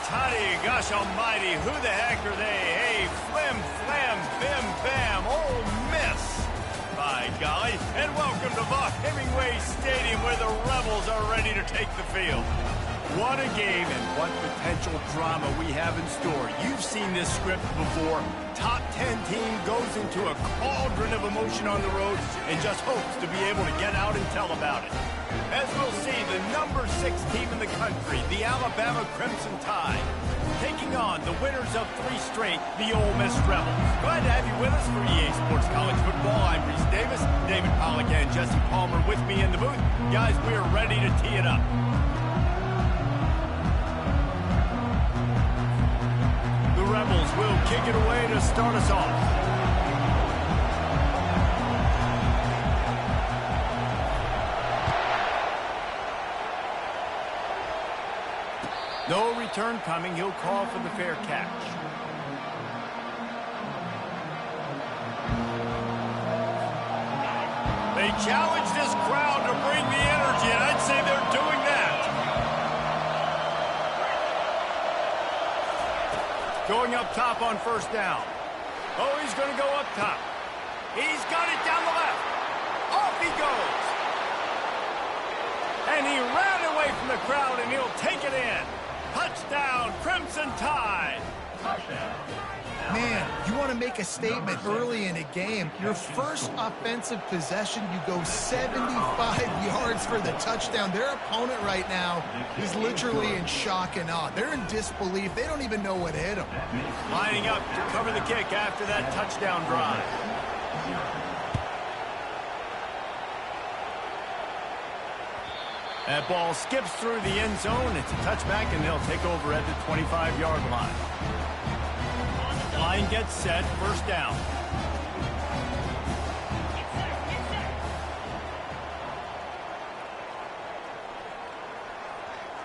toddy, gosh almighty, who the heck are they? Hey, flim, flam, bim, bam, Ole Miss. By golly, and welcome to Hemingway Stadium where the Rebels are ready to take the field. What a game and what potential drama we have in store. You've seen this script before. Top 10 team goes into a cauldron of emotion on the road and just hopes to be able to get out and tell about it. As we'll see, the number 6 team in the country, the Alabama Crimson Tide, taking on the winners of 3 straight, the Ole Miss Rebels. Glad to have you with us for EA Sports College Football. I'm Reese Davis, David Pollack and Jesse Palmer with me in the booth. Guys, we are ready to tee it up. The Rebels will kick it away to start us off. No return coming. He'll call for the fair catch. They challenge this crowd to bring the energy, and I'd say they're doing that. Going up top on first down. Oh, he's going to go up top. He's got it down the left. Off he goes. And he ran away from the crowd, and he'll take it in. Touchdown, Crimson Tide. Man, you want to make a statement early in a game. Your first offensive possession, you go 75 yards for the touchdown. Their opponent right now is literally in shock and awe. They're in disbelief. They don't even know what hit them. Lining up to cover the kick after that touchdown drive. That ball skips through the end zone. It's a touchback, and they'll take over at the 25-yard line. Line gets set, first down.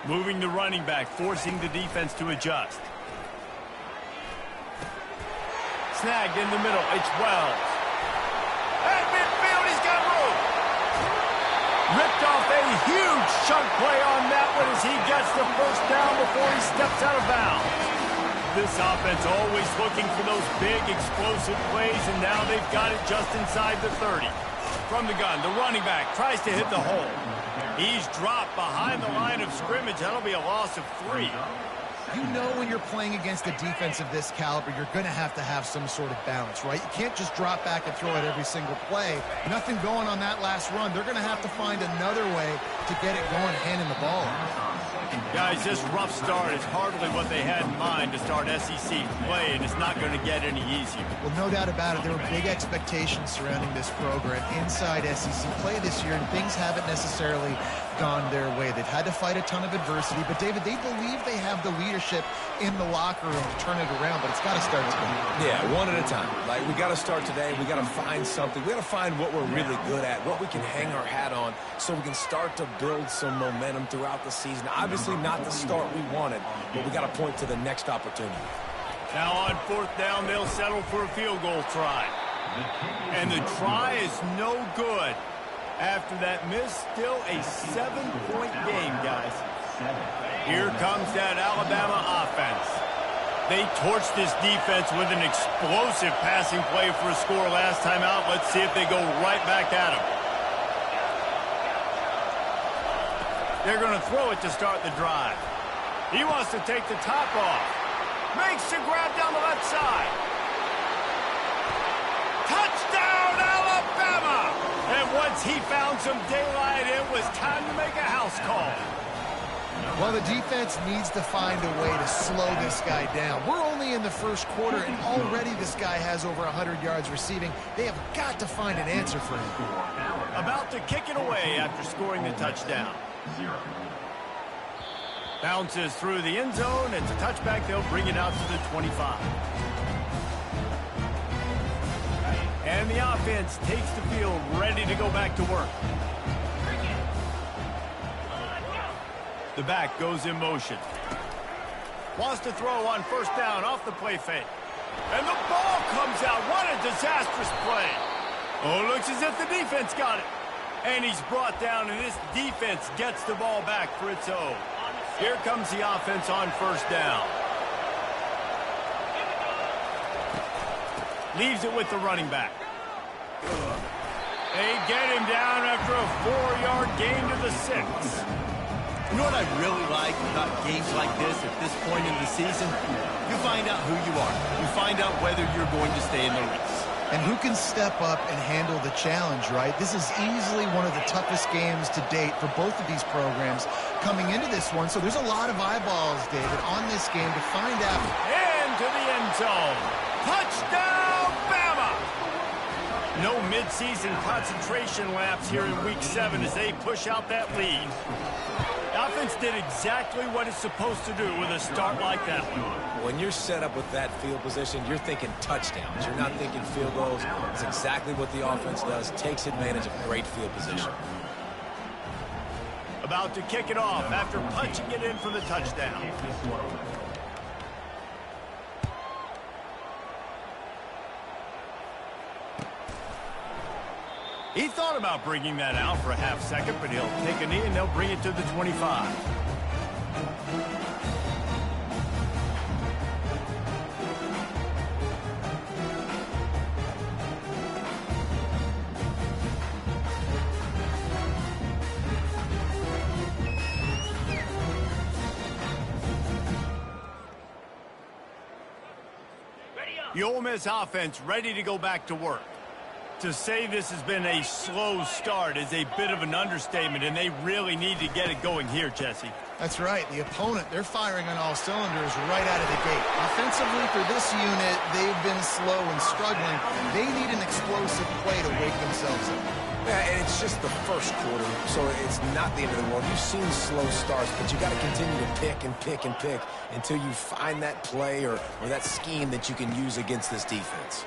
Moving the running back, forcing the defense to adjust. Snagged in the middle, it's Wells. At midfield, he's got room. Ripped off a huge chunk play on that one as he gets the first down before he steps out of bounds. This offense always looking for those big explosive plays, and now they've got it just inside the 30. From the gun, the running back tries to hit the hole. He's dropped behind the line of scrimmage. That'll be a loss of 3. You know when you're playing against a defense of this caliber, you're going to have some sort of balance, right? You can't just drop back and throw it every single play. Nothing going on that last run. They're going to have to find another way to get it going, handing the ball. Guys, this rough start is hardly what they had in mind to start SEC play, and it's not going to get any easier. Well, no doubt about it. There were big expectations surrounding this program inside SEC play this year, and things haven't necessarily gone their way. They've had to fight a ton of adversity, but David, they believe they have the leadership in the locker room to turn it around, but it's got to start today. Yeah, one at a time. Like, we got to start today. We got to find something. We got to find what we're really good at, what we can hang our hat on, so we can start to build some momentum throughout the season. Obviously not the start we wanted, but we got to point to the next opportunity. Now on fourth down, they'll settle for a field goal try. And the try is no good. After that miss, still a 7-point game, guys. Here comes that Alabama offense. They torched this defense with an explosive passing play for a score last time out. Let's see if they go right back at him. They're going to throw it to start the drive. He wants to take the top off. Makes the grab down the left side. Touchdown, Alabama! And once he found some daylight, it was time to make a house call. Well, the defense needs to find a way to slow this guy down. We're only in the first quarter, and already this guy has over 100 yards receiving. They have got to find an answer for him. About to kick it away after scoring the touchdown. Bounces through the end zone. It's a touchback. They'll bring it out to the 25. And the offense takes the field, ready to go back to work. The back goes in motion. Wants to throw on first down off the play fake. And the ball comes out. What a disastrous play. Oh, looks as if the defense got it. And he's brought down, and this defense gets the ball back for its own. Here comes the offense on first down. Leaves it with the running back. They get him down after a 4-yard gain to the 6. You know what I really like about games like this at this point in the season? You find out who you are. You find out whether you're going to stay in the race. And who can step up and handle the challenge, right? This is easily one of the toughest games to date for both of these programs coming into this one. So there's a lot of eyeballs, David, on this game to find out. Into the end zone. Touchdown, Bama! No midseason concentration laps here in Week 7 as they push out that lead. The offense did exactly what it's supposed to do with a start like that one. When you're set up with that field position, you're thinking touchdowns. You're not thinking field goals. It's exactly what the offense does. Takes advantage of great field position. About to kick it off after punching it in for the touchdown. He thought about bringing that out for a half second, but he'll take a knee and they'll bring it to the 25. The Ole Miss offense ready to go back to work. To say this has been a slow start is a bit of an understatement, and they really need to get it going here, Jesse. That's right. The opponent, they're firing on all cylinders right out of the gate. Offensively, for this unit, they've been slow and struggling. They need an explosive play to wake themselves up. Yeah, and it's just the first quarter, so it's not the end of the world. You've seen slow starts, but you got to continue to pick and pick and pick until you find that play or that scheme that you can use against this defense.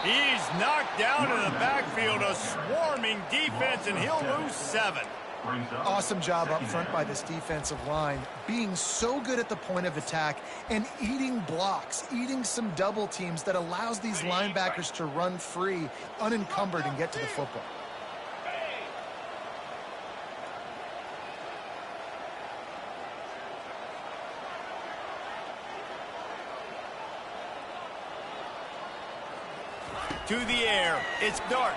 He's knocked down in the backfield, a swarming defense, and he'll lose 7. Awesome job up front by this defensive line, being so good at the point of attack and eating blocks, eating some double teams that allows these linebackers to run free, unencumbered, and get to the football. To the air, it's Dart.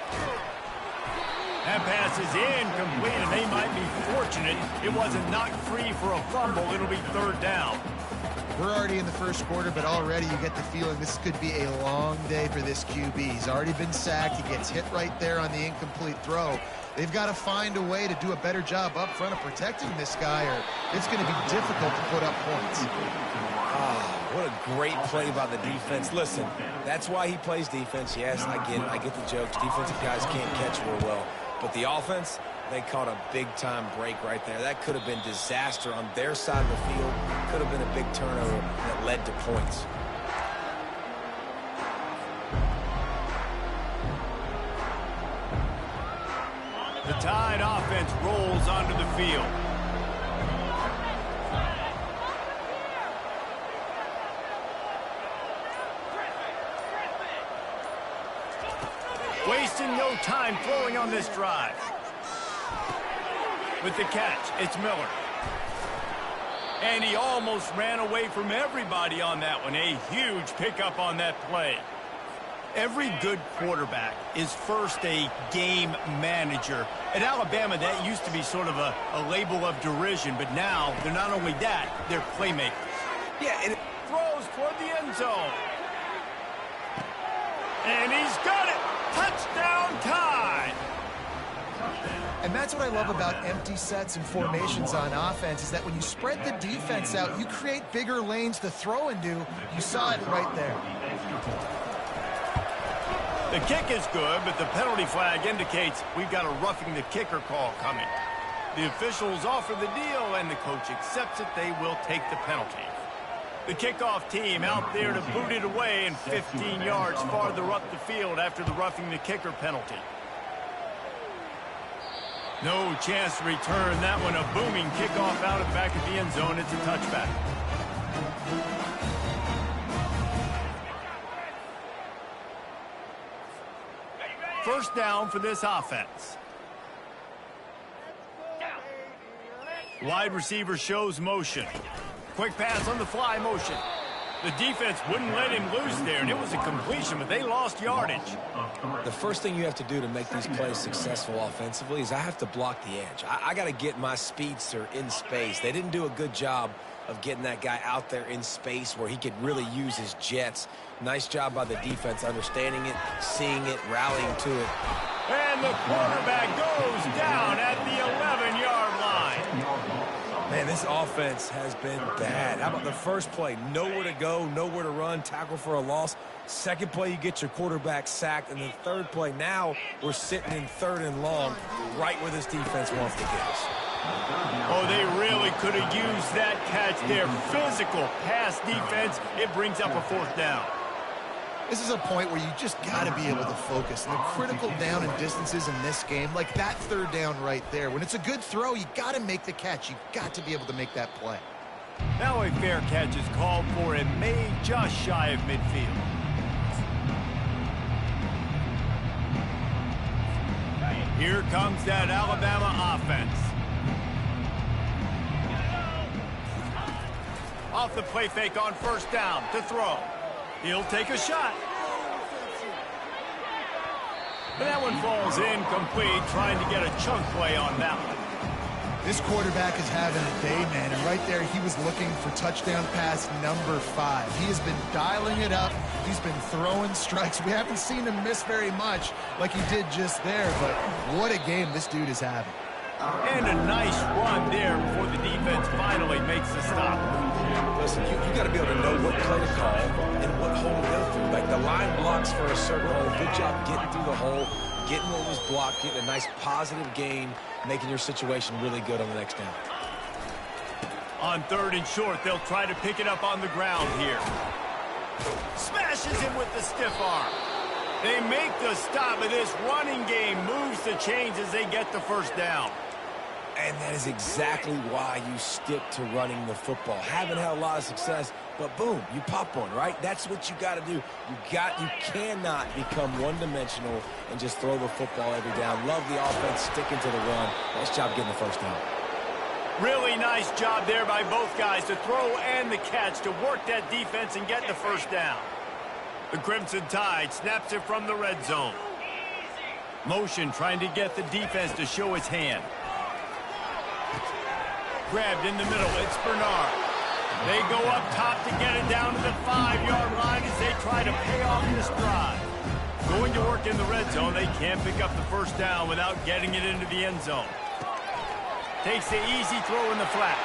That pass is incomplete, and they might be fortunate it wasn't knocked free for a fumble. It'll be 3rd down. We're already in the first quarter, but already you get the feeling this could be a long day for this QB. He's already been sacked. He gets hit right there on the incomplete throw. They've got to find a way to do a better job up front of protecting this guy, or it's going to be difficult to put up points. What a great play by the defense. Listen, that's why he plays defense. Yes, I get it. I get the jokes. Defensive guys can't catch real well. But the offense, they caught a big-time break right there. That could have been disaster on their side of the field. Could have been a big turnover that led to points. The Tide offense rolls onto the field. Wasting no time throwing on this drive. With the catch, it's Miller. And he almost ran away from everybody on that one. A huge pickup on that play. Every good quarterback is first a game manager. At Alabama, that used to be sort of a label of derision, but now they're not only that, they're playmakers. Yeah, and it throws toward the end zone. And he's got it. Touchdown Tide. And that's what I love about empty sets and formations on offense, is that when you spread the defense out, you create bigger lanes to throw into. You saw it right there. The kick is good, but the penalty flag indicates we've got a roughing the kicker call coming. The officials offer the deal, and the coach accepts it. They will take the penalty. The kickoff team out there to boot it away and 15 yards farther up the field after the roughing the kicker penalty. No chance to return that one. A booming kickoff out of the back of the end zone. It's a touchback. First down for this offense. Wide receiver shows motion. Quick pass on the fly motion. The defense wouldn't let him loose there, and it was a completion, but they lost yardage. The first thing you have to do to make these plays successful offensively is I have to block the edge. I got to get my speedster in space. They didn't do a good job of getting that guy out there in space where he could really use his jets. Nice job by the defense understanding it, seeing it, rallying to it. And the quarterback goes down at the 11-yard line. Man, this offense has been bad. How about the first play? Nowhere to go, nowhere to run, tackle for a loss. Second play, you get your quarterback sacked. And the third play, now we're sitting in 3rd and long, right where this defense wants to get us. Oh, they really could have used that catch there. Physical pass defense. It brings up a 4th down. This is a point where you just got to be able to focus. And the critical down and distances in this game, like that 3rd down right there. When it's a good throw, you got to make the catch. You got to be able to make that play. Now a fair catch is called for and made just shy of midfield. Here comes that Alabama offense. Off the play fake on 1st down to throw. He'll take a shot. But that one falls incomplete, trying to get a chunk play on that one. This quarterback is having a day, man, and right there he was looking for touchdown pass number 5. He has been dialing it up. He's been throwing strikes. We haven't seen him miss very much like he did just there, but what a game this dude is having. And a nice run there before the defense finally makes the stop. Listen, you got to be able to know what play to call and what hole to go through. Like the line blocks for a certain hole. Good job getting through the hole, getting what was blocked, getting a nice positive gain, making your situation really good on the next down. On 3rd and short, they'll try to pick it up on the ground here. Smashes him with the stiff arm. They make the stop, but this running game moves the chains as they get the 1st down. And that is exactly why you stick to running the football. Haven't had a lot of success, but boom, you pop one, right? That's what you got to do. You cannot become one-dimensional and just throw the football every down. Love the offense, sticking to the run. Nice job getting the 1st down. Really nice job there by both guys to throw and the catch to work that defense and get the 1st down. The Crimson Tide snaps it from the red zone. Motion trying to get the defense to show its hand. Grabbed in the middle, it's Bernard. They go up top to get it down to the 5-yard line as they try to pay off this drive. Going to work in the red zone, they can't pick up the 1st down without getting it into the end zone. Takes the easy throw in the flat.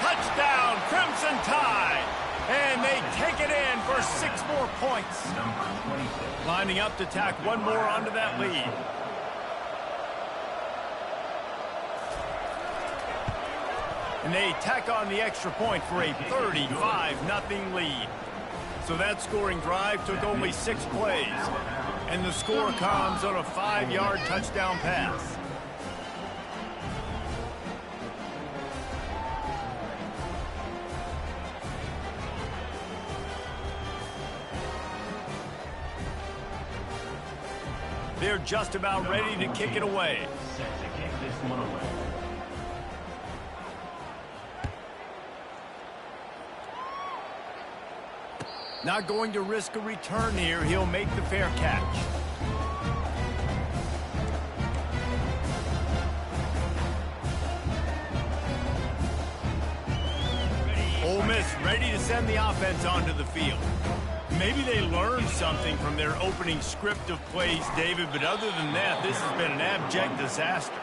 Touchdown, Crimson Tide! And they take it in for 6 more points. Lining up to tack one more onto that lead. And they tack on the extra point for a 35-0 lead. So that scoring drive took only 6 plays. And the score comes on a 5-yard touchdown pass. They're just about ready to kick it away. Not going to risk a return here. He'll make the fair catch. Ole Miss ready to send the offense onto the field. Maybe they learned something from their opening script of plays, David, but other than that, this has been an abject disaster.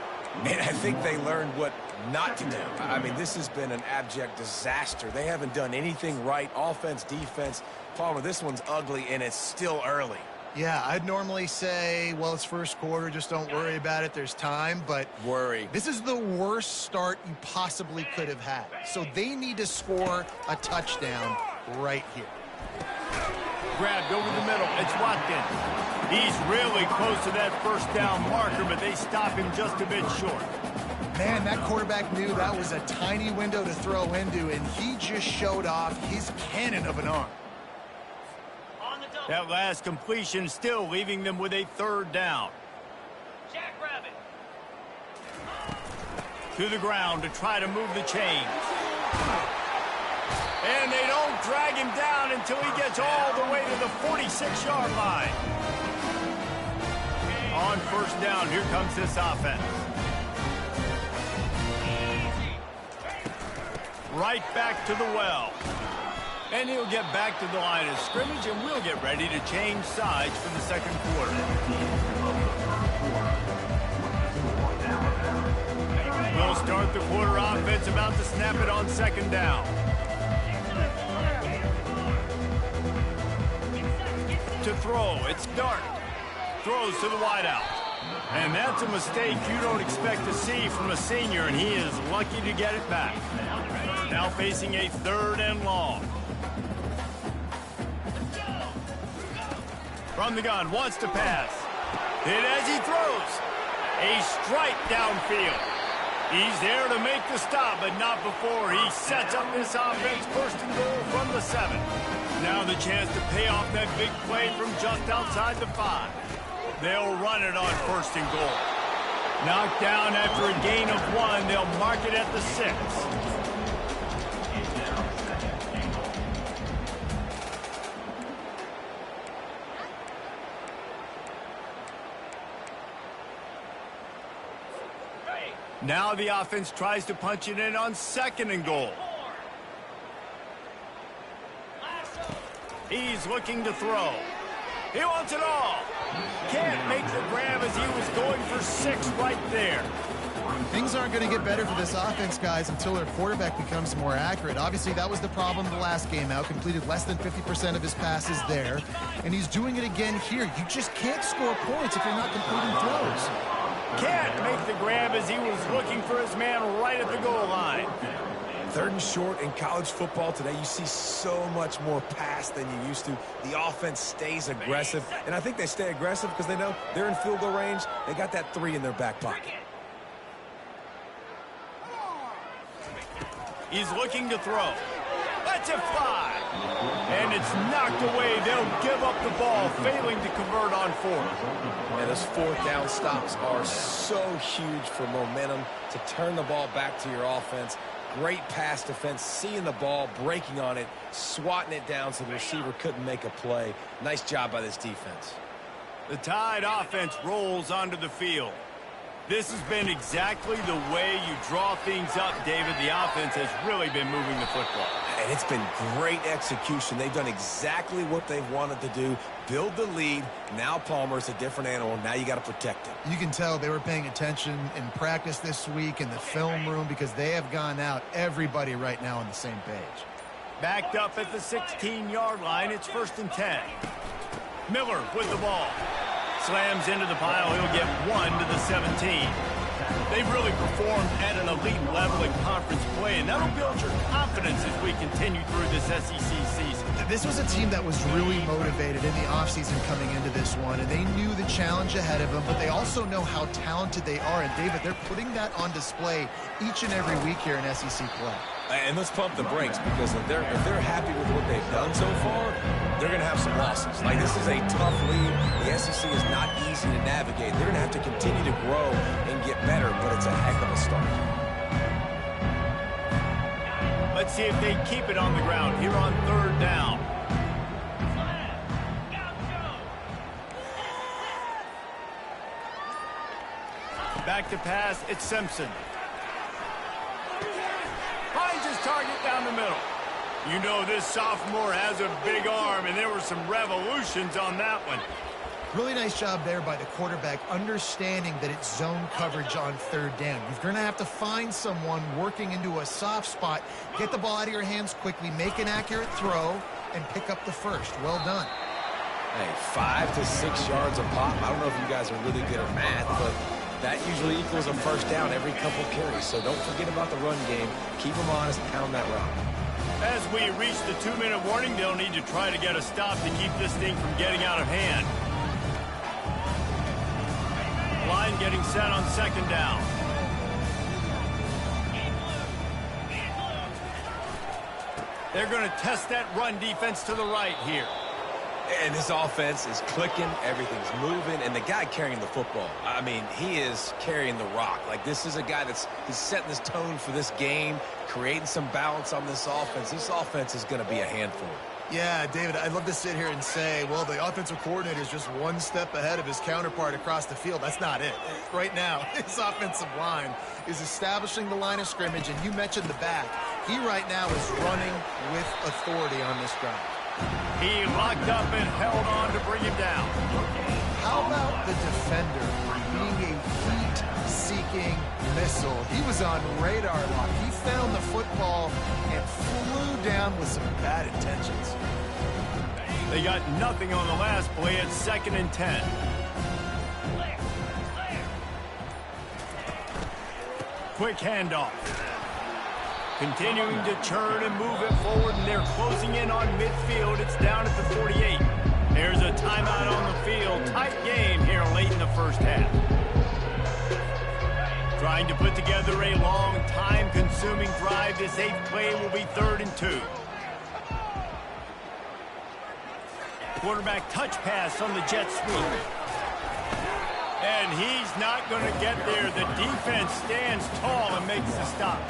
Man, I think they learned what not to do. I mean, this has been an abject disaster. They haven't done anything right, offense, defense. Palmer, this one's ugly, and it's still early. Yeah, I'd normally say, well, it's 1st quarter, just don't worry about it, there's time, but worry. This is the worst start you possibly could have had. So they need to score a touchdown right here. Grabbed over the middle. It's Watkins. He's really close to that 1st down marker, but they stop him just a bit short. Man, that quarterback knew that was a tiny window to throw into, and he just showed off his cannon of an arm. That last completion still leaving them with a 3rd down. To the ground to try to move the chains. And they don't drag him down until he gets all the way to the 46-yard line. On first down, here comes this offense. Right back to the well. And he'll get back to the line of scrimmage, and we'll get ready to change sides for the second quarter. We'll start the quarter offense about to snap it on second down. To throw, it's Dart. Throws to the wideout. And that's a mistake you don't expect to see from a senior, and he is lucky to get it back. Now facing a 3rd and long. From the gun, wants to pass. Hit as he throws. A strike downfield. He's there to make the stop, but not before he sets up this offense 1st and goal from the 7. Now the chance to pay off that big play from just outside the 5. They'll run it on 1st and goal. Knocked down after a gain of 1. They'll mark it at the 6. Now the offense tries to punch it in on 2nd and goal. He's looking to throw. He wants it all. Can't make the grab as he was going for 6 right there. Things aren't going to get better for this offense, guys, until their quarterback becomes more accurate. Obviously, that was the problem the last game out. Completed less than 50% of his passes there. And he's doing it again here. You just can't score points if you're not completing throws. Can't make the grab as he was looking for his man right at the goal line. 3rd and short in college football today, you see so much more pass than you used to. The offense stays aggressive, and I think they stay aggressive because they know they're in field goal range. They got that 3 in their back pocket. He's looking to throw. Lets it fly. And it's knocked away. They'll give up the ball, failing to convert on 4th. And those 4th down stops are so huge for momentum to turn the ball back to your offense. Great pass defense, seeing the ball, breaking on it, swatting it down so the receiver couldn't make a play. Nice job by this defense. The Tide offense rolls onto the field. This has been exactly the way you draw things up, David. The offense has really been moving the football. And it's been great execution. They've done exactly what they've wanted to do. Build the lead. Now Palmer's a different animal. Now you got to protect him. You can tell they were paying attention in practice this week in the film room because they have gone out, everybody right now on the same page. Backed up at the 16-yard line. It's 1st and 10. Miller with the ball. Slams into the pile. He'll get 1 to the 17. They've really performed at an elite level in conference play, and that'll build your confidence as we continue through this SEC season. This was a team that was really motivated in the offseason coming into this one, and they knew the challenge ahead of them, but they also know how talented they are. And, David, they're putting that on display each and every week here in SEC play. And let's pump the brakes, because if they're happy with what they've done so far, they're going to have some losses. Like, this is a tough league. The SEC is not easy to navigate. They're going to have to continue to grow and get better, but it's a heck of a start. Let's see if they keep it on the ground here on 3rd down. Back to pass, it's Simpson. Finds his target down the middle. You know this sophomore has a big arm, and there were some revolutions on that one. Really nice job there by the quarterback, understanding that it's zone coverage on 3rd down. You're going to have to find someone working into a soft spot, get the ball out of your hands quickly, make an accurate throw, and pick up the 1st. Well done. Hey, 5 to 6 yards a pop. I don't know if you guys are really good at math, but that usually equals a 1st down every couple carries. So don't forget about the run game. Keep them honest, pound that rock. As we reach the 2-minute warning, they'll need to try to get a stop to keep this thing from getting out of hand. Line getting set on 2nd down. They're going to test that run defense to the right here. And this offense is clicking, everything's moving, and the guy carrying the football, I mean, he is carrying the rock. Like, this is a guy he's setting this tone for this game, creating some balance on this offense. This offense is going to be a handful. Yeah, David, I'd love to sit here and say, well, the offensive coordinator is just one step ahead of his counterpart across the field. That's not it. Right now, his offensive line is establishing the line of scrimmage, and you mentioned the back. He right now is running with authority on this drive. He locked up and held on to bring him down. How about the defender being a heat-seeking missile? He was on radar lock. He found the football and flew down with some bad intentions. They got nothing on the last play at 2nd and 10. Quick handoff. Continuing to churn and move it forward, and they're closing in on midfield. It's down at the 48. There's a timeout on the field. Tight game here late in the first half. Trying to put together a long, time-consuming drive. This 8th play will be 3rd and 2. Quarterback touch pass on the jet sweep. And he's not going to get there. The defense stands tall and makes the stop.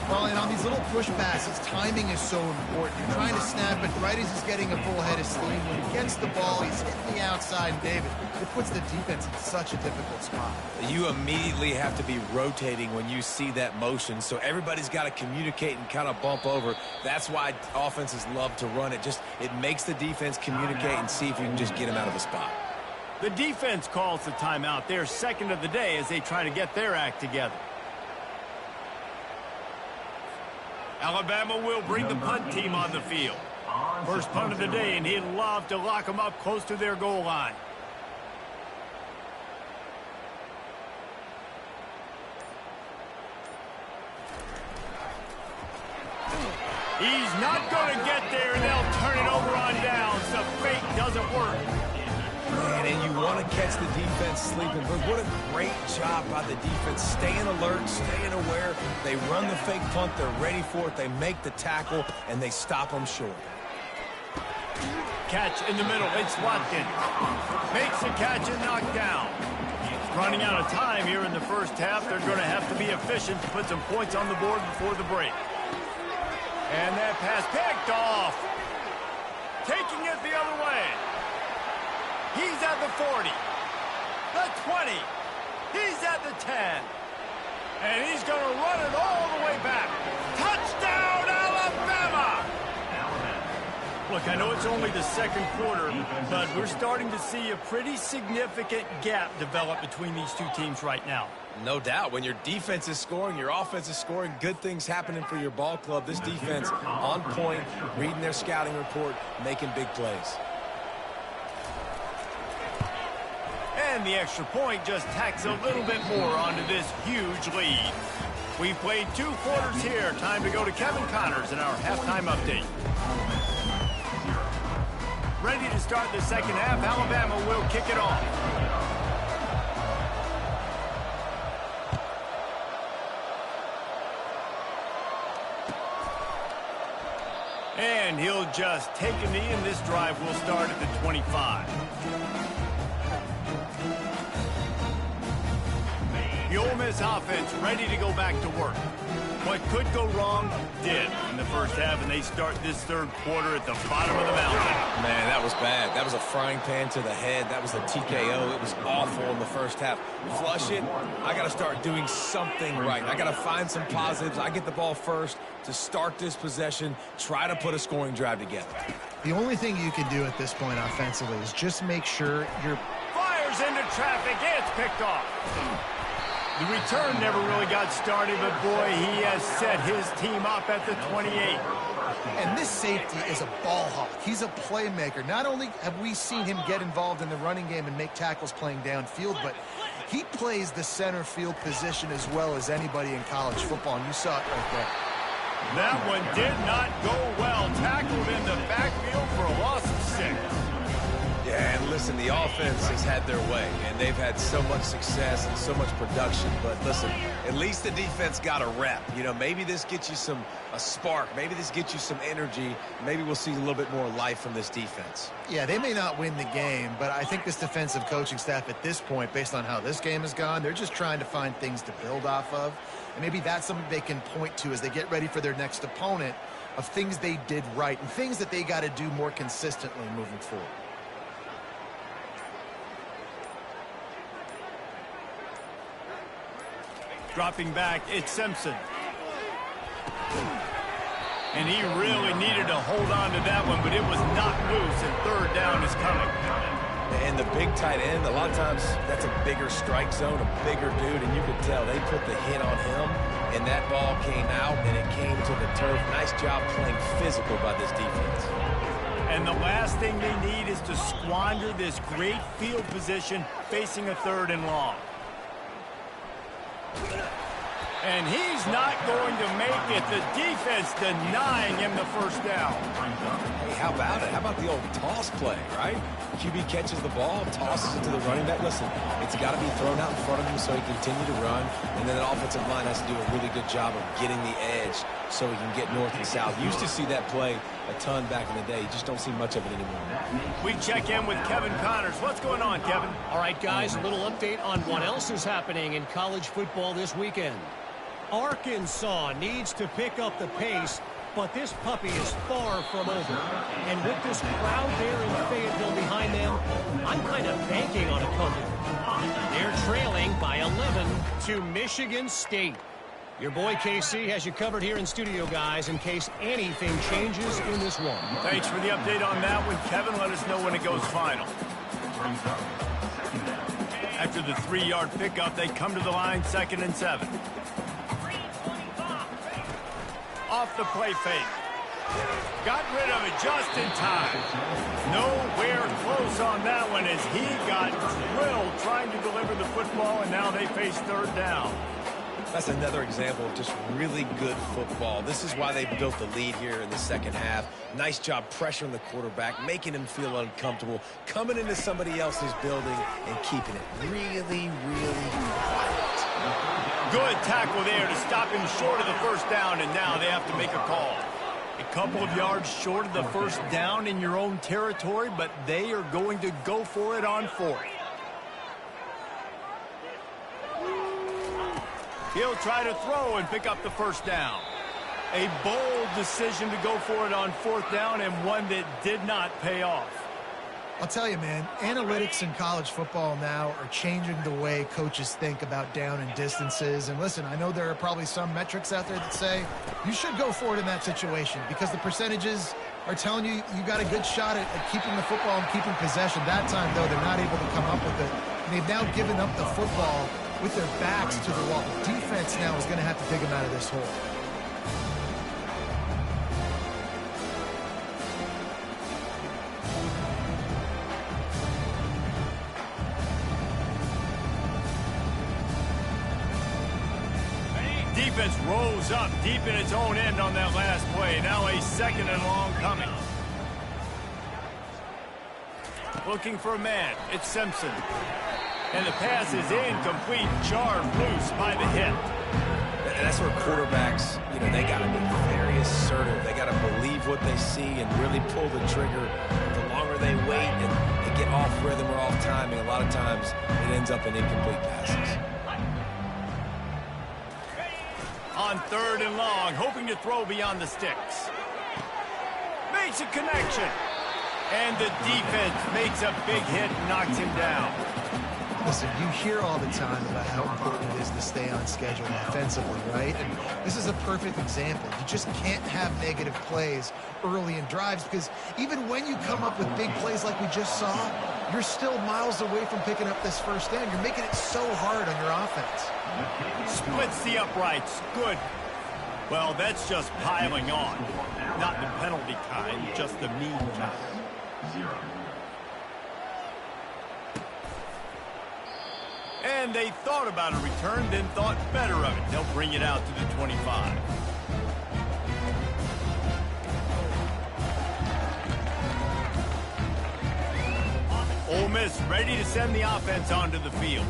Well, and on these little push passes, timing is so important. You're trying to snap it right as he's getting a full head of steam. When he gets the ball, he's hitting the outside, and David, it puts the defense in such a difficult spot. You immediately have to be rotating when you see that motion, so everybody's got to communicate and kind of bump over. That's why offenses love to run it. It makes the defense communicate and see if you can just get him out of a spot. The defense calls the timeout. They're second of the day as they try to get their act together. Alabama will bring the punt team on the field. First punt of the day, and he'd love to lock them up close to their goal line. He's not going to get there, and they'll turn it over on downs. The fake doesn't work. And you want to catch the defense sleeping, but what a great job by the defense. Staying alert, staying aware. They run the fake punt. They're ready for it. They make the tackle, and they stop them short. Catch in the middle. It's Watkins. Makes the catch and knocked down. Running out of time here in the first half. They're going to have to be efficient to put some points on the board before the break. And that pass picked off. Taking it the other way. He's at the 40, the 20, he's at the 10, and he's going to run it all the way back. Touchdown, Alabama! Look, I know it's only the second quarter, but we're starting to see a pretty significant gap develop between these two teams right now. No doubt. When your defense is scoring, your offense is scoring, good things happening for your ball club. This defense on point, reading their scouting report, making big plays. And the extra point just tacks a little bit more onto this huge lead. We've played 2 quarters here. Time to go to Kevin Connors in our halftime update. Ready to start the second half. Alabama will kick it off. And he'll just take a knee, and this drive will start at the 25. The Ole Miss offense ready to go back to work. What could go wrong did in the first half, and they start this third quarter at the bottom of the mountain. Man, that was bad. That was a frying pan to the head. That was a TKO. It was awful in the first half. Flush it. I got to start doing something right. I got to find some positives. I get the ball first to start this possession, try to put a scoring drive together. The only thing you can do at this point offensively is just make sure you're... Fires into traffic. It's picked off. The return never really got started, but boy, he has set his team up at the 28. And this safety is a ball hawk. He's a playmaker. Not only have we seen him get involved in the running game and make tackles playing downfield, but he plays the center field position as well as anybody in college football, and you saw it right there. That one did not go well. Tackled in the backfield for a loss of 6. Yeah, and listen, the offense has had their way, and they've had so much success and so much production. But listen, at least the defense got a rep. You know, maybe this gets you a spark. Maybe this gets you some energy. Maybe we'll see a little bit more life from this defense. Yeah, they may not win the game, but I think this defensive coaching staff at this point, based on how this game has gone, they're just trying to find things to build off of. And maybe that's something they can point to as they get ready for their next opponent, of things they did right and things that they got to do more consistently moving forward. Dropping back, it's Simpson. And he really needed to hold on to that one, but it was not loose, and third down is coming. And the big tight end, a lot of times that's a bigger strike zone, a bigger dude, and you could tell they put the hit on him, and that ball came out, and it came to the turf. Nice job playing physical by this defense. And the last thing they need is to squander this great field position facing a third and long. And he's not going to make it. The defense denying him the first down. Hey, how about it? How about the old toss play, right? QB catches the ball, tosses it to the running back. Listen, it's got to be thrown out in front of him so he can continue to run. And then the offensive line has to do a really good job of getting the edge so he can get north and south. Used to see that play a ton back in the day. You just don't see much of it anymore. We check in with Kevin Connors. What's going on, Kevin? All right, guys, a little update on what else is happening in college football this weekend. Arkansas needs to pick up the pace, but this puppy is far from over. And with this crowd there in Fayetteville behind them, I'm kind of banking on a comeback. They're trailing by 11 to Michigan State. Your boy KC has you covered here in studio, guys, in case anything changes in this one. Thanks for the update on that one, Kevin. Let us know when it goes final. After the 3-yard pickup, they come to the line, 2nd and 7. Off the play fake. Got rid of it just in time. Nowhere close on that one as he got drilled trying to deliver the football, and now they face third down. That's another example of just really good football. This is why they built the lead here in the second half. Nice job pressuring the quarterback, making him feel uncomfortable, coming into somebody else's building and keeping it really, really quiet. Good tackle there to stop him short of the first down, and now they have to make a call. A couple of yards short of the first down in your own territory, but they are going to go for it on 4th. He'll try to throw and pick up the first down. A bold decision to go for it on 4th down, and one that did not pay off. I'll tell you, man, analytics in college football now are changing the way coaches think about down and distances. And listen, I know there are probably some metrics out there that say you should go for it in that situation because the percentages are telling you you got a good shot at keeping the football and keeping possession. That time, though, they're not able to come up with it. And they've now given up the football with their backs to the wall. The defense now is going to have to dig them out of this hole. Defense rose up deep in its own end on that last play. Now a 2nd and long coming. Looking for a man. It's Simpson. And the pass is incomplete. Jarred loose by the hip. And that's where quarterbacks, you know, they got to be very assertive. They got to believe what they see and really pull the trigger. The longer they wait and get off rhythm or off timing, a lot of times it ends up in incomplete passes. On 3rd and long, hoping to throw beyond the sticks. Makes a connection. And the defense makes a big hit and knocks him down. Listen, you hear all the time about how important it is to stay on schedule offensively, right? And this is a perfect example. You just can't have negative plays early in drives because even when you come up with big plays like we just saw, you're still miles away from picking up this first down. You're making it so hard on your offense. Splits the uprights. Good. Well, that's just piling on. Not the penalty kind, just the mean kind. And they thought about a return, then thought better of it. They'll bring it out to the 25. Ole Miss ready to send the offense onto the field.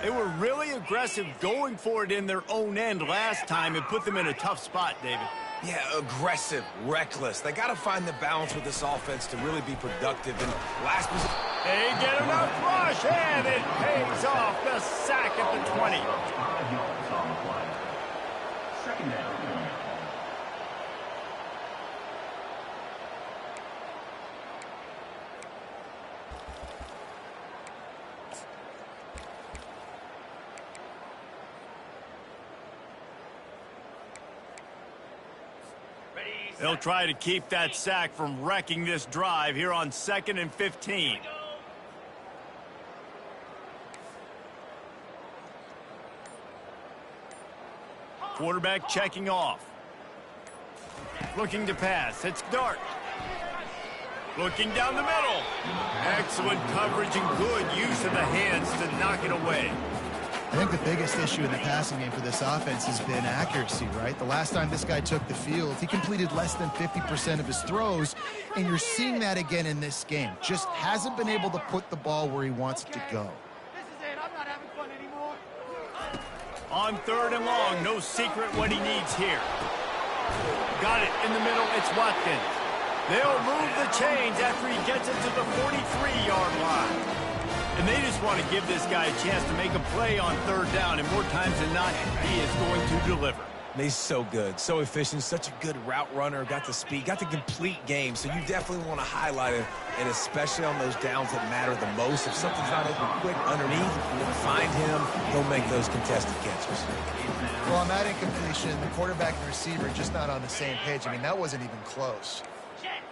They were really aggressive going for it in their own end last time and put them in a tough spot, David. Yeah, aggressive, reckless. They got to find the balance with this offense to really be productive. And last position. They get enough rush, and it pays off. The sack at the 20. Second down. They'll try to keep that sack from wrecking this drive here on 2nd and 15. Quarterback checking off. Looking to pass. It's Dart. Looking down the middle. Excellent coverage and good use of the hands to knock it away. I think the biggest issue in the passing game for this offense has been accuracy, right? The last time this guy took the field, he completed less than 50% of his throws, and you're seeing that again in this game. Just hasn't been able to put the ball where he wants it to go. This is it. I'm not having fun anymore. On 3rd and long, no secret what he needs here. Got it in the middle, it's Watkins. They'll move the chains after he gets it to the 43-yard line. And they just want to give this guy a chance to make a play on 3rd down, and more times than not, he is going to deliver. He's so good, so efficient, such a good route runner, got the speed, got the complete game, so you definitely want to highlight him, and especially on those downs that matter the most. If something's not open quick underneath, find him, he'll make those contested catches. Well, on that incompletion, the quarterback and receiver are just not on the same page. I mean, that wasn't even close.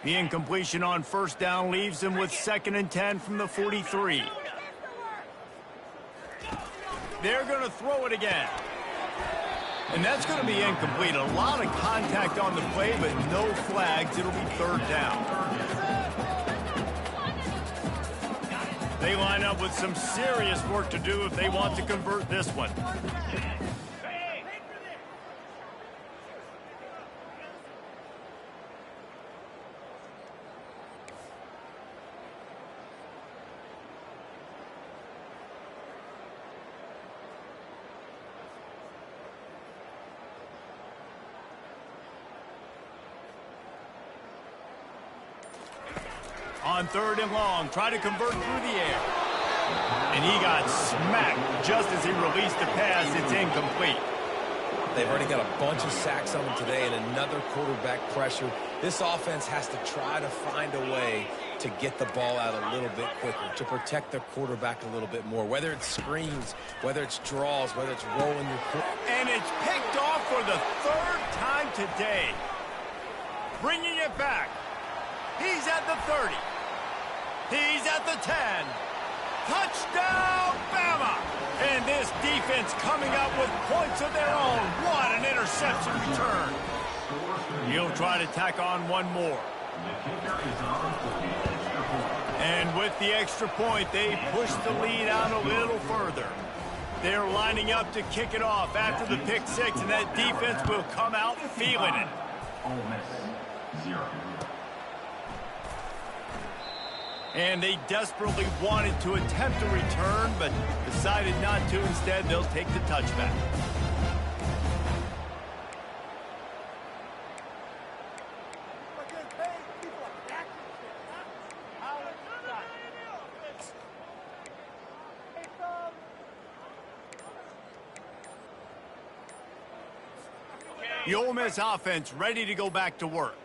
The incompletion on 1st down leaves him with 2nd and 10 from the 43. They're going to throw it again. And that's going to be incomplete. A lot of contact on the play, but no flags. It'll be 3rd down. They line up with some serious work to do if they want to convert this one. On 3rd and long, try to convert through the air. And he got smacked just as he released the pass. It's incomplete. They've already got a bunch of sacks on them today and another quarterback pressure. This offense has to try to find a way to get the ball out a little bit quicker, to protect their quarterback a little bit more, whether it's screens, whether it's draws, whether it's rolling your quarterback. And it's picked off for the 3rd time today. Bringing it back. He's at the 30. He's at the 10. Touchdown, Bama! And this defense coming up with points of their own. What an interception return. He'll try to tack on one more. And with the extra point, they push the lead out a little further. They're lining up to kick it off after the pick 6, and that defense will come out feeling it. Ole Miss, 0. And they desperately wanted to attempt a return, but decided not to. Instead, they'll take the touchback. The Ole Miss offense ready to go back to work.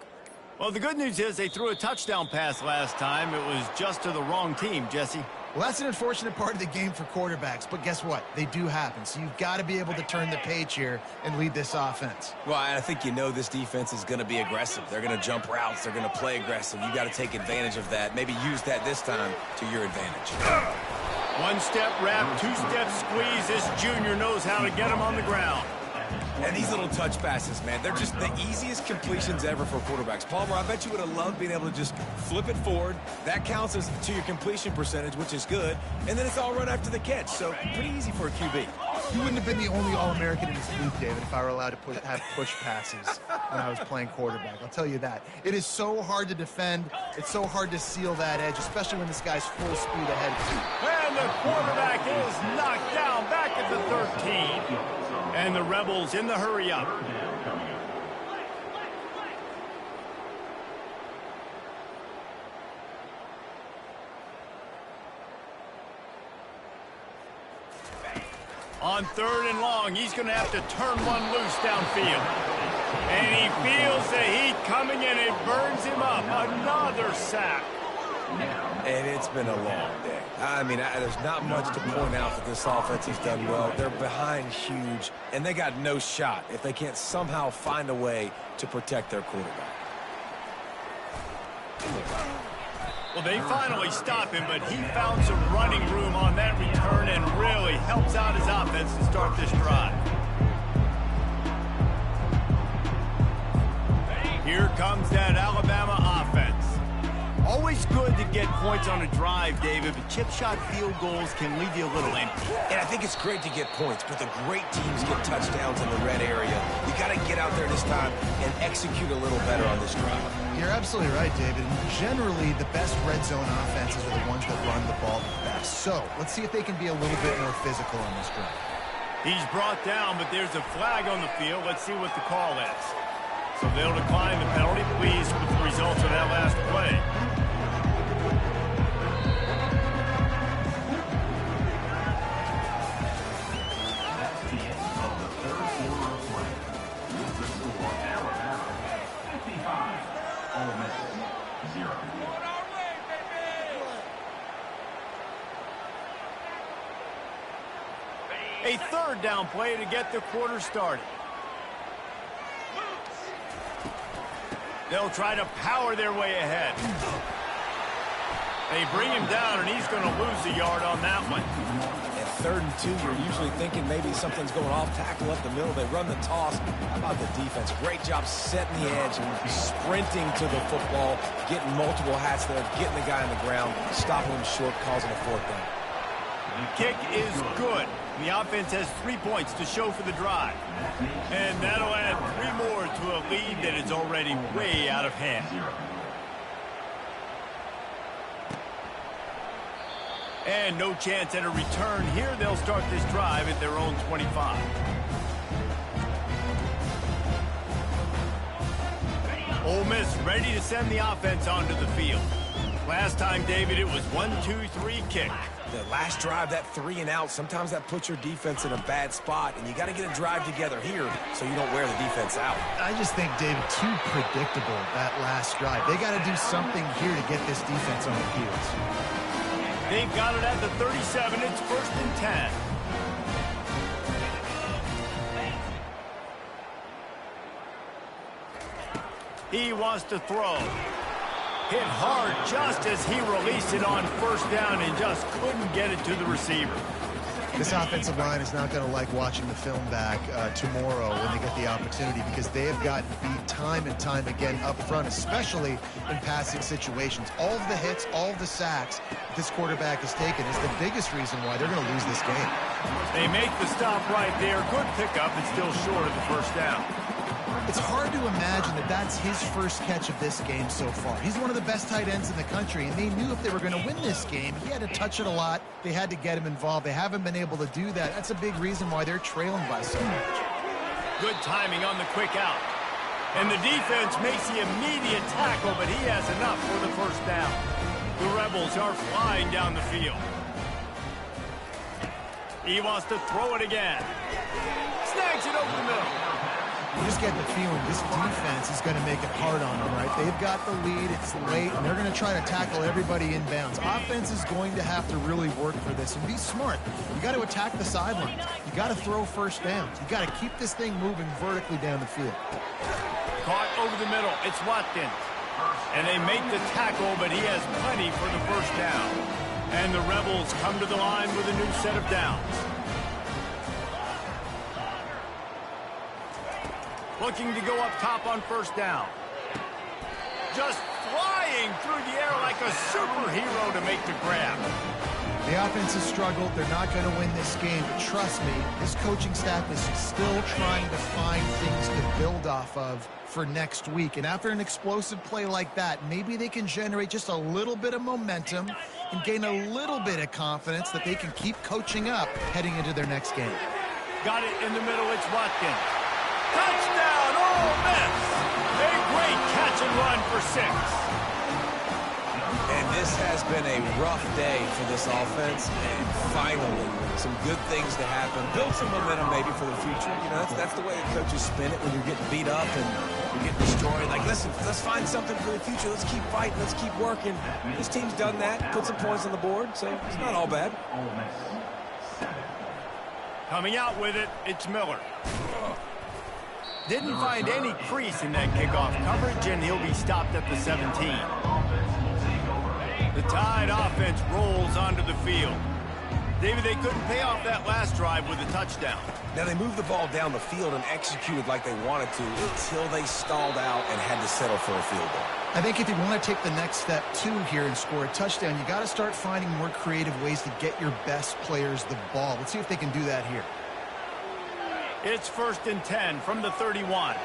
Well, the good news is they threw a touchdown pass last time. It was just to the wrong team, Jesse. Well, that's an unfortunate part of the game for quarterbacks, but guess what? They do happen, so you've got to be able to turn the page here and lead this offense. Well, I think you know this defense is going to be aggressive. They're going to jump routes. They're going to play aggressive. You got to take advantage of that. Maybe use that this time to your advantage. One-step wrap, two-step squeeze. This junior knows how to get him on the ground. And these little touch passes, man, they're just the easiest completions ever for quarterbacks. Palmer, I bet you would have loved being able to just flip it forward. That counts as to your completion percentage, which is good. And then it's all run after the catch, so pretty easy for a QB. He wouldn't have been the only All-American in his league, David, if I were allowed to have push passes when I was playing quarterback. I'll tell you that. It is so hard to defend. It's so hard to seal that edge, especially when this guy's full speed ahead. And the quarterback is knocked down back at the 13. And the Rebels in the hurry up. On 3rd and long, he's going to have to turn one loose downfield. And he feels the heat coming in. It burns him up. Another sack. And it's been a long day. I mean, there's not much to point out that this offense has done well. They're behind huge, and they got no shot if they can't somehow find a way to protect their quarterback. Well, they finally stop him, but he found some running room on that return and really helps out his offense to start this drive. Here comes that Alabama offense. Always good to get points on a drive, David, but chip shot field goals can leave you a little empty. And I think it's great to get points, but the great teams get touchdowns in the red area. You got to get out there this time and execute a little better on this drive. You're absolutely right, David. Generally, the best red zone offenses are the ones that run the ball the best. So let's see if they can be a little bit more physical on this drive. He's brought down, but there's a flag on the field. Let's see what the call is. So they'll decline the penalty. Pleased with the results of that last play. That's the end of the 3rd quarter of play. With the score, Alabama 55, Ole Miss 0. A 3rd down play to get the quarter started. They'll try to power their way ahead. They bring him down, and he's going to lose a yard on that one. At 3rd and 2, you're usually thinking maybe something's going off tackle up the middle. They run the toss. How about the defense? Great job setting the edge, sprinting to the football, getting multiple hats there, getting the guy on the ground, stopping him short, causing a 4th down. Kick is good. The offense has 3 points to show for the drive. And that'll add 3 more to a lead that is already way out of hand. And no chance at a return here. They'll start this drive at their own 25. Ole Miss ready to send the offense onto the field. Last time, David, it was 1-2-3 kick. The last drive, that 3 and out, sometimes that puts your defense in a bad spot, and you got to get a drive together here so you don't wear the defense out. I just think, David, too predictable, that last drive. They got to do something here to get this defense on their heels. They've got it at the 37. It's 1st and 10. He wants to throw. Hit hard just as he released it on 1st down and just couldn't get it to the receiver. This offensive line is not going to like watching the film back tomorrow when they get the opportunity, because they have gotten beat time and time again up front, especially in passing situations. All of the hits, all of the sacks this quarterback has taken is the biggest reason why they're going to lose this game. They make the stop right there. Good pickup, and still short of the 1st down. It's hard to imagine that that's his first catch of this game so far. He's one of the best tight ends in the country, and they knew if they were going to win this game, he had to touch it a lot. They had to get him involved. They haven't been able to do that. That's a big reason why they're trailing by so much. Good timing on the quick out. And the defense makes the immediate tackle, but he has enough for the 1st down. The Rebels are flying down the field. He wants to throw it again. Snags it over the middle. You just get the feeling this defense is going to make it hard on them, right? They've got the lead, it's late, and they're going to try to tackle everybody inbounds. Offense is going to have to really work for this and be smart. You got to attack the sidelines. You got to throw 1st downs. You got to keep this thing moving vertically down the field. Caught over the middle. It's Watkins. And they make the tackle, but he has plenty for the 1st down. And the Rebels come to the line with a new set of downs. Looking to go up top on 1st down. Just flying through the air like a superhero to make the grab. The offense has struggled. They're not going to win this game. But trust me, this coaching staff is still trying to find things to build off of for next week. And after an explosive play like that, maybe they can generate just a little bit of momentum and gain a little bit of confidence that they can keep coaching up heading into their next game. Got it in the middle. It's Watkins. Touchdown, Ole Miss! A great catch and run for 6. And this has been a rough day for this offense, and finally, some good things to happen. Build some momentum maybe for the future. You know, that's the way the coaches spin it when you're getting beat up and you're getting destroyed. Like, listen, let's find something for the future. Let's keep fighting. Let's keep working. This team's done that, put some points on the board, so it's not all bad. Coming out with it, it's Miller. Didn't find any crease in that kickoff coverage, and he'll be stopped at the 17. The Tide offense rolls onto the field. David, they couldn't pay off that last drive with a touchdown. Now, they moved the ball down the field and executed like they wanted to until they stalled out and had to settle for a field goal. I think if you want to take the next step, too, here and score a touchdown, you got to start finding more creative ways to get your best players the ball. Let's see if they can do that here. It's 1st and 10 from the 31.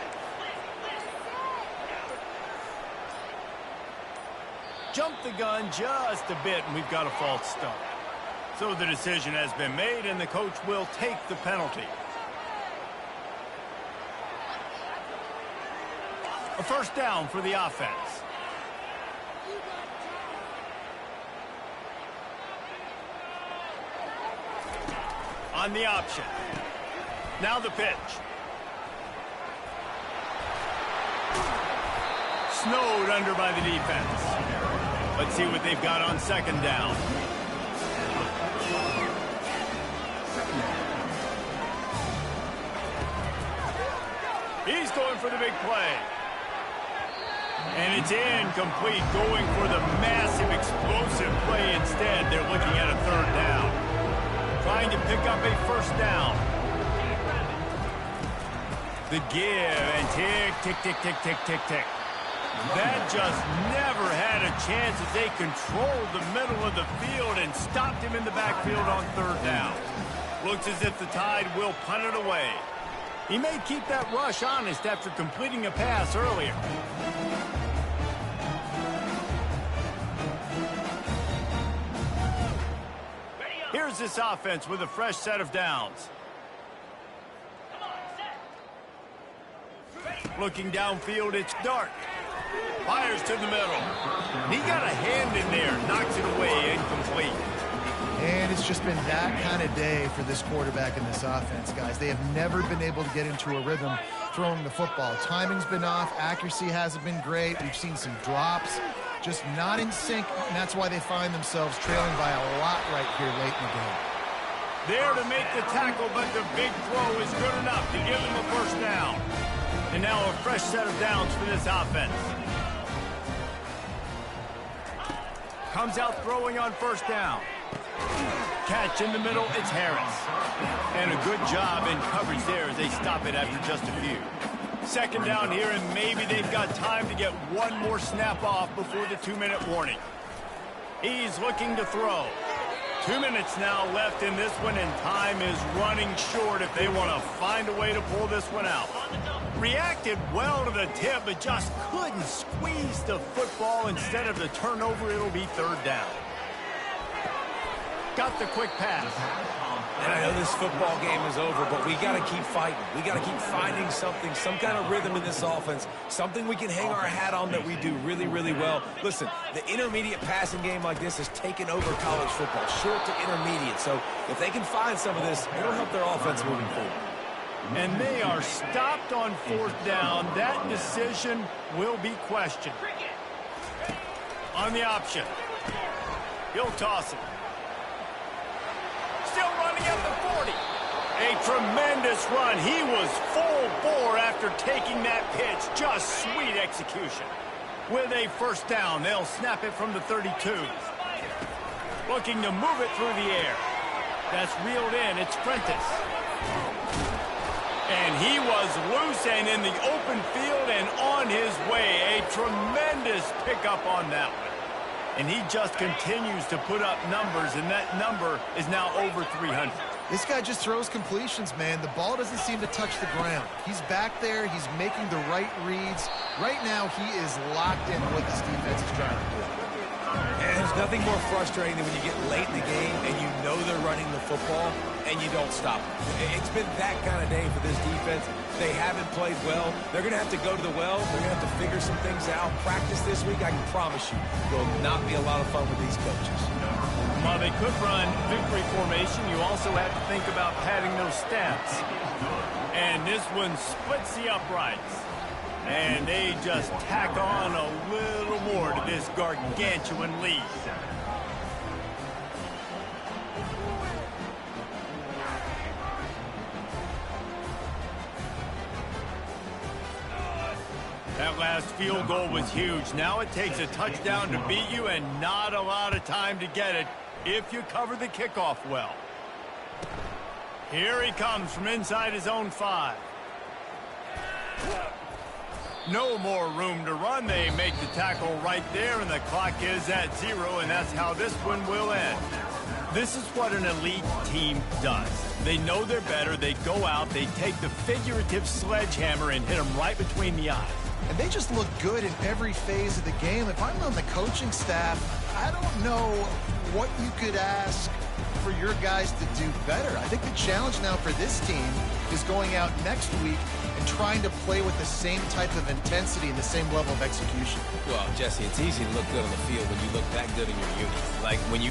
Jump the gun just a bit, and we've got a false start. So the decision has been made, and the coach will take the penalty. A 1st down for the offense. On the option. Now the pitch. Snowed under by the defense. Let's see what they've got on 2nd down. He's going for the big play. And it's incomplete, going for the massive explosive play instead. They're looking at a 3rd down. Trying to pick up a 1st down. The give and tick, tick, tick, tick, tick, tick, tick. That just never had a chance as they controlled the middle of the field and stopped him in the backfield on 3rd down. Looks as if the Tide will punt it away. He may keep that rush honest after completing a pass earlier. Here's this offense with a fresh set of downs. Looking downfield, it's Dark. Fires to the middle. He got a hand in there, knocks it away, incomplete. And it's just been that kind of day for this quarterback and this offense, guys. They have never been able to get into a rhythm throwing the football. Timing's been off. Accuracy hasn't been great. We've seen some drops, just not in sync, and that's why they find themselves trailing by a lot right here late in the game. There to make the tackle, but the big throw is good enough to give them a 1st down. And now a fresh set of downs for this offense. Comes out throwing on 1st down. Catch in the middle, it's Harris. And a good job in coverage there as they stop it after just a few. 2nd down here, and maybe they've got time to get one more snap off before the 2-minute warning. He's looking to throw. 2 minutes now left in this one, and time is running short if they want to find a way to pull this one out. Reacted well to the tip, but just couldn't squeeze the football. Instead of the turnover, it'll be 3rd down. Got the quick pass. And I know this football game is over, but we got to keep fighting. We got to keep finding something, some kind of rhythm in this offense, something we can hang our hat on that we do really, really well. Listen, the intermediate passing game like this has taken over college football, short to intermediate. So if they can find some of this, it'll help their offense moving forward. And they are stopped on 4th down. That decision will be questioned. On the option. He'll toss it. Still running at the 40. A tremendous run. He was full bore after taking that pitch. Just sweet execution. With a 1st down, they'll snap it from the 32. Looking to move it through the air. That's reeled in. It's Prentice. And he was loose and in the open field and on his way. A tremendous pickup on that one. And he just continues to put up numbers, and that number is now over 300. This guy just throws completions, man. The ball doesn't seem to touch the ground. He's back there. He's making the right reads. Right now, he is locked in what this defense is trying to do. And there's nothing more frustrating than when you get late in the game and you know they're running the football and you don't stop them. It's been that kind of day for this defense. They haven't played well. They're going to have to go to the well. They're going to have to figure some things out. Practice this week, I can promise you, will not be a lot of fun with these coaches. While they could run victory formation, you also have to think about padding those stats. And this one splits the uprights. And they just tack on a little more to this gargantuan lead. That last field goal was huge. Now it takes a touchdown to beat you and not a lot of time to get it if you cover the kickoff well. Here he comes from inside his own 5. No more room to run. They make the tackle right there, and the clock is at 0, and that's how this one will end. This is what an elite team does. They know they're better. They go out. They take the figurative sledgehammer and hit them right between the eyes. And they just look good in every phase of the game. If I'm on the coaching staff, I don't know what you could ask for your guys to do better. I think the challenge now for this team is going out next week and trying to play with the same type of intensity and the same level of execution. Well, Jesse, it's easy to look good on the field when you look that good in your unit. Like when you